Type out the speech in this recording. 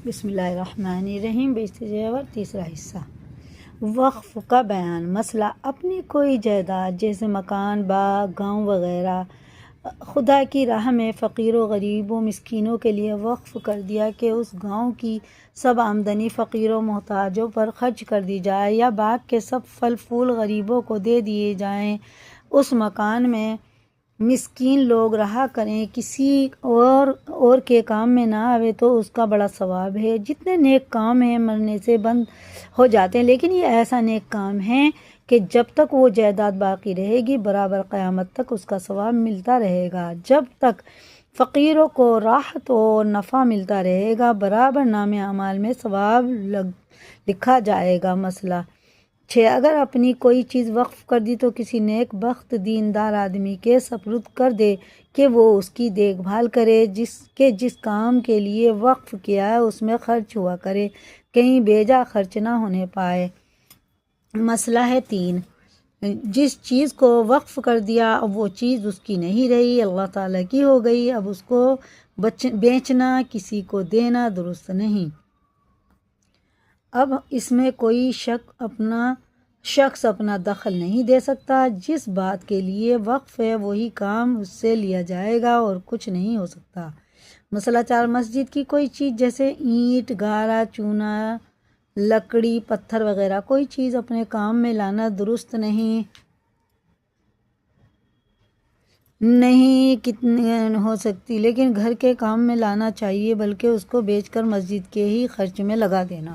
بسم اللہ الرحمن الرحیم۔ بیستجیور تیسرا حصہ، وقف کا بیان۔ مسئلہ، اپنی کوئی جائیداد جیسے مکان، باغ، گاؤں وغیرہ خدا کی راہ میں فقیروں، غریبوں، مسکینوں کے لیے وقف کر دیا کہ اس گاؤں کی سب آمدنی فقیروں، محتاجوں پر خرچ کر دی جائے، یا باغ کے سب پھل پھول غریبوں کو دے دیے جائیں، اس مکان میں مسکین لوگ رہا کریں، کسی اور کے کام میں نہ آوے تو اس کا بڑا ثواب ہے۔ جتنے نیک کام ہیں مرنے سے بند ہو جاتے ہیں، لیکن یہ ایسا نیک کام ہے کہ جب تک وہ جائیداد باقی رہے گی برابر قیامت تک اس کا ثواب ملتا رہے گا۔ جب تک فقیروں کو راحت و نفع ملتا رہے گا برابر نام اعمال میں ثواب لکھا جائے گا۔ مسئلہ 6، اگر اپنی کوئی چیز وقف کر دی تو کسی نیک بخت دیندار آدمی کے سپرد کر دے کہ وہ اس کی دیکھ بھال کرے، جس کام کے لیے وقف کیا ہے اس میں خرچ ہوا کرے، کہیں بیجا خرچ نہ ہونے پائے۔ مسئلہ ہے 3، جس چیز کو وقف کر دیا اب وہ چیز اس کی نہیں رہی، اللہ تعالیٰ کی ہو گئی، اب اس کو بیچنا، کسی کو دینا درست نہیں۔ اب اس میں کوئی شخص اپنا دخل نہیں دے سکتا۔ جس بات کے لیے وقف ہے وہی کام اس سے لیا جائے گا اور کچھ نہیں ہو سکتا۔ مسئلہ 4، مسجد کی کوئی چیز جیسے اینٹ، گارا، چونا، لکڑی، پتھر وغیرہ کوئی چیز اپنے کام میں لانا درست نہیں ہو سکتی، لیکن گھر کے کام میں لانا چاہیے، بلکہ اس کو بیچ کر مسجد کے ہی خرچ میں لگا دینا۔